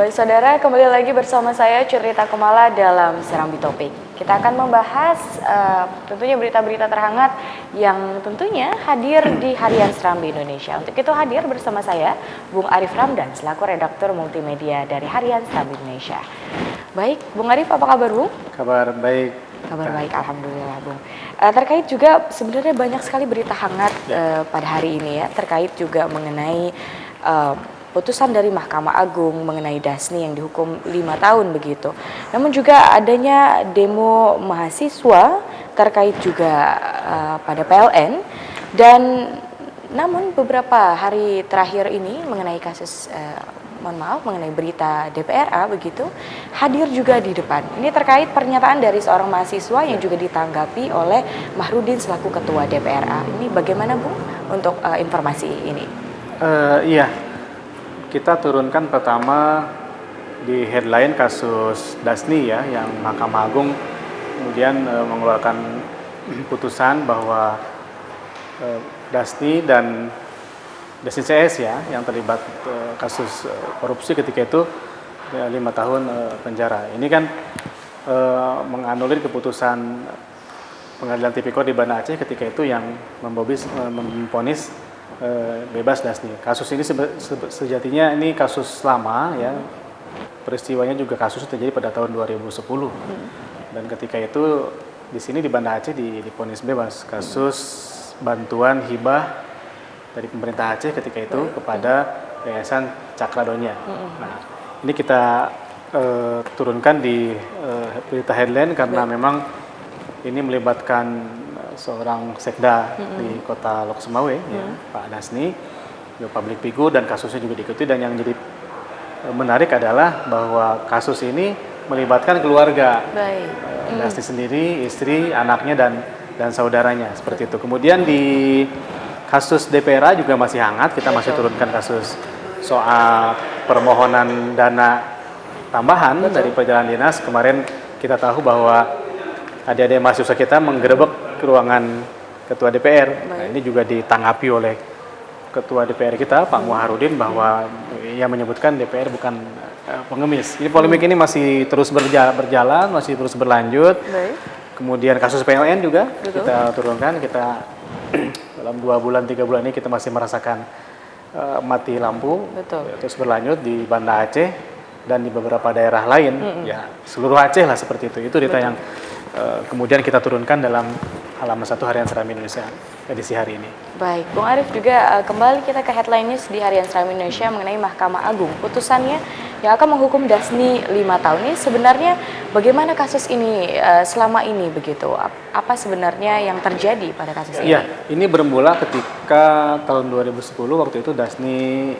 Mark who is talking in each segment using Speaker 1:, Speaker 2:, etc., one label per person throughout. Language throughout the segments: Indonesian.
Speaker 1: Baik saudara, kembali lagi bersama saya Curita Kumala dalam Serambi Topik. Kita akan membahas tentunya berita-berita terhangat yang tentunya hadir di Harian Serambi Indonesia. Untuk itu hadir bersama saya Bung Arif Ramdan selaku redaktur multimedia dari Harian Serambi Indonesia. Baik, Bung Arif, apa kabar Bung?
Speaker 2: Kabar baik.
Speaker 1: Kabar baik, alhamdulillah Bung. Terkait juga sebenarnya banyak sekali berita hangat pada hari ini ya, terkait juga mengenai putusan dari Mahkamah Agung mengenai Dasni yang dihukum 5 tahun begitu. Namun juga adanya demo mahasiswa terkait juga pada PLN, dan namun beberapa hari terakhir ini mengenai kasus mengenai berita DPRA begitu hadir juga di depan. Ini terkait pernyataan dari seorang mahasiswa yang juga ditanggapi oleh Mahrudin selaku ketua DPRA. Ini bagaimana Bung untuk informasi ini?
Speaker 2: Iya, kita turunkan pertama di headline kasus Dasni ya, yang Mahkamah Agung kemudian mengeluarkan putusan bahwa Dasni dan Dasni CS ya yang terlibat kasus korupsi ketika itu 5 tahun penjara. Ini kan menganulir keputusan Pengadilan Tipikor di Banda Aceh ketika itu yang memvonis bebas Dasni. Kasus ini sejatinya ini kasus lama ya. Peristiwanya juga kasus terjadi pada tahun 2010. Dan ketika itu di sini di Banda Aceh divonis bebas kasus bantuan hibah dari pemerintah Aceh ketika itu kepada Yayasan Cakradonya. Nah, ini kita turunkan di berita headline karena memang ini melibatkan seorang sekda di kota Lok Sumawe, ya, Pak Dasni, public figure, dan kasusnya juga diikuti. Dan yang jadi menarik adalah bahwa kasus ini melibatkan keluarga. Dasni sendiri, istri, anaknya, dan saudaranya, seperti itu. Kemudian di kasus DPRA juga masih hangat, kita masih turunkan kasus soal permohonan dana tambahan dari perjalanan dinas. Kemarin kita tahu bahwa adik-adik mahasiswa kita menggerebek ke ruangan Ketua DPR. Nah, ini juga ditanggapi oleh Ketua DPR kita, Pak Muharudin, bahwa ia menyebutkan DPR bukan pengemis. Jadi polemik ini masih terus berjalan, masih terus berlanjut. Kemudian kasus PLN juga kita turunkan, kita dalam 2 bulan, 3 bulan ini kita masih merasakan mati lampu. Terus berlanjut di Banda Aceh dan di beberapa daerah lain, ya seluruh Aceh lah seperti itu. Itu data yang kemudian kita turunkan dalam halaman 1 Harian Serambi Indonesia edisi hari ini. Baik,
Speaker 1: Bung Arif, juga kembali kita ke headline news di Harian Serambi Indonesia mengenai Mahkamah Agung. Putusannya yang akan menghukum Dasni 5 tahun ini, sebenarnya bagaimana kasus ini selama ini begitu? Apa sebenarnya yang terjadi pada kasus ini?
Speaker 2: Iya, ini bermula ketika tahun 2010 waktu itu Dasni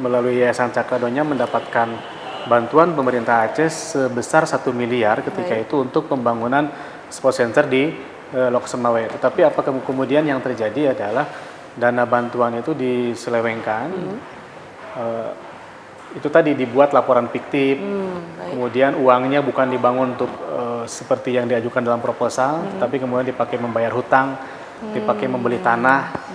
Speaker 2: melalui Yayasan Cakradonya mendapatkan bantuan pemerintah Aceh sebesar 1 miliar ketika itu untuk pembangunan sport center di Lok Sumawe. Tetapi apa kemudian yang terjadi adalah dana bantuan itu diselewengkan. Itu tadi dibuat laporan fiktif, kemudian uangnya bukan dibangun untuk seperti yang diajukan dalam proposal, tapi kemudian dipakai membayar hutang, dipakai membeli tanah.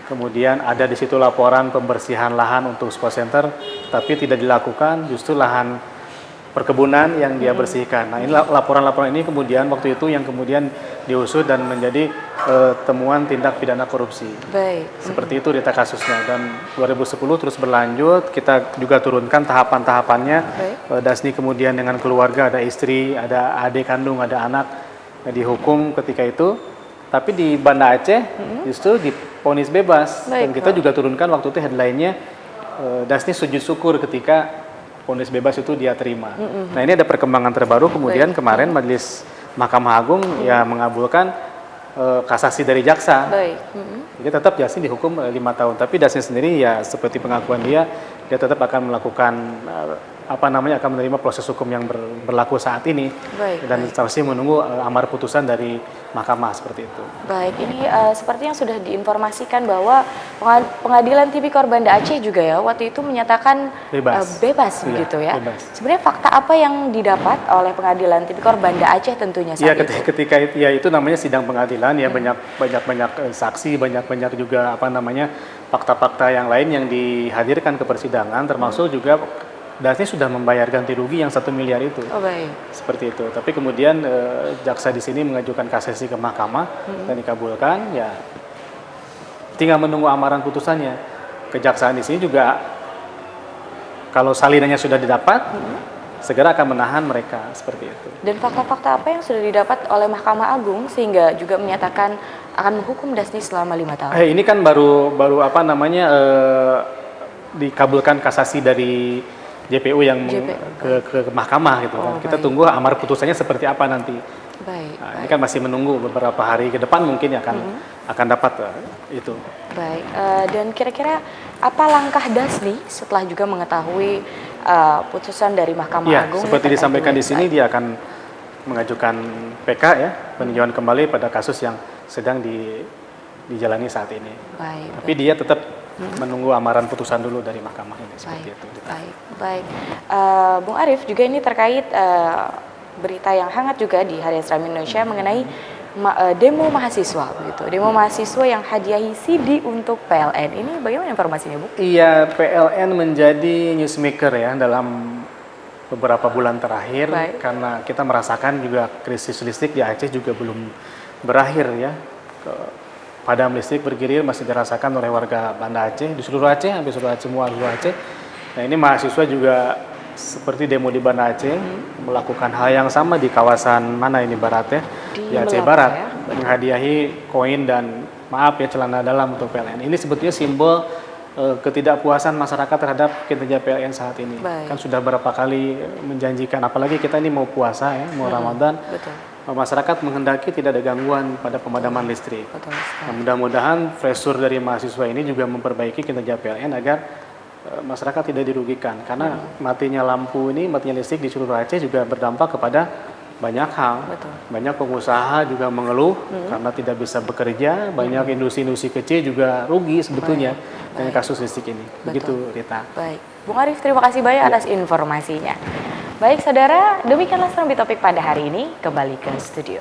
Speaker 2: Kemudian ada di situ laporan pembersihan lahan untuk sport center, tapi tidak dilakukan, justru lahan perkebunan yang dia bersihkan. Nah, ini laporan-laporan ini kemudian waktu itu yang kemudian diusut dan menjadi temuan tindak pidana korupsi. Seperti itu data kasusnya, dan 2010 terus berlanjut. Kita juga turunkan tahapan-tahapannya. Dasni kemudian dengan keluarga, ada istri, ada adik kandung, ada anak, dihukum ketika itu. Tapi di Banda Aceh justru divonis bebas. Dan kita juga turunkan waktu itu headline-nya Dasni sujud syukur ketika vonis bebas itu dia terima. Nah, ini ada perkembangan terbaru. Kemudian kemarin Majelis Mahkamah Agung ya mengabulkan kasasi dari jaksa. Jadi tetap Dasni dihukum 5 tahun. Tapi Dasni sendiri ya seperti pengakuan dia tetap akan melakukan akan menerima proses hukum yang berlaku saat ini. Dan masih menunggu amar putusan dari mahkamah seperti itu.
Speaker 1: Baik, ini seperti yang sudah diinformasikan bahwa Pengadilan Tipikor Banda Aceh juga ya waktu itu menyatakan bebas begitu ya. Sebenarnya fakta apa yang didapat oleh Pengadilan Tipikor Banda Aceh tentunya saat itu?
Speaker 2: Ketika itu namanya sidang pengadilan ya, banyak saksi, banyak juga fakta-fakta yang lain yang dihadirkan ke persidangan, termasuk juga Dasni sudah membayar ganti rugi yang 1 miliar itu.
Speaker 1: Oh baik.
Speaker 2: Seperti itu. Tapi kemudian jaksa di sini mengajukan kasasi ke mahkamah dan dikabulkan, ya tinggal menunggu amaran putusannya. Kejaksaan di sini juga kalau salinannya sudah didapat, segera akan menahan mereka seperti itu.
Speaker 1: Dan fakta-fakta apa yang sudah didapat oleh Mahkamah Agung sehingga juga menyatakan akan menghukum Dasni selama 5 tahun?
Speaker 2: Ini kan baru apa namanya dikabulkan kasasi dari JPU yang ke mahkamah gitu kan. Kita tunggu amar putusannya seperti apa nanti.
Speaker 1: Baik.
Speaker 2: Nah, ini kan masih menunggu beberapa hari ke depan mungkin akan dapat itu.
Speaker 1: Baik. Dan kira-kira apa langkah Dasni setelah juga mengetahui putusan dari Mahkamah Agung?
Speaker 2: Seperti disampaikan di sini, dia akan mengajukan PK ya, peninjauan kembali pada kasus yang sedang dijalani saat ini.
Speaker 1: Baik.
Speaker 2: Tapi dia tetap menunggu amaran putusan dulu dari mahkamah ini. Seperti itu.
Speaker 1: Baik. Bung Arief, juga ini terkait berita yang hangat juga di Hari Islam Indonesia mengenai demo mahasiswa, begitu. Demo mahasiswa yang hadiahi CD untuk PLN. Ini bagaimana informasinya, Bu?
Speaker 2: Iya, PLN menjadi newsmaker ya dalam beberapa bulan terakhir. Karena kita merasakan juga krisis listrik di Aceh juga belum berakhir ya. Padam listrik bergilir masih dirasakan oleh warga Banda Aceh, di seluruh Aceh, hampir seluruh Aceh, semua seluruh Aceh. Nah ini mahasiswa juga seperti demo di Banda Aceh, melakukan hal yang sama di kawasan mana ini baratnya, di Aceh Barat, ya? Menghadiahi koin dan celana dalam untuk PLN. Ini sebetulnya simbol ketidakpuasan masyarakat terhadap kinerja PLN saat ini. Kan sudah berapa kali menjanjikan, apalagi kita ini mau puasa ya, mau Ramadan.
Speaker 1: Betul.
Speaker 2: Masyarakat menghendaki tidak ada gangguan pada pemadaman listrik. Nah, mudah-mudahan pressure dari mahasiswa ini juga memperbaiki kinerja PLN agar masyarakat tidak dirugikan. Karena matinya listrik di seluruh Aceh juga berdampak kepada banyak hal. Banyak pengusaha juga mengeluh karena tidak bisa bekerja. Banyak industri-industri kecil juga rugi sebetulnya dengan kasus listrik ini. Begitu, Rita.
Speaker 1: Baik, Bung Arief, terima kasih banyak atas informasinya. Baik saudara, demikianlah Serambi Topik pada hari ini. Kembali ke studio.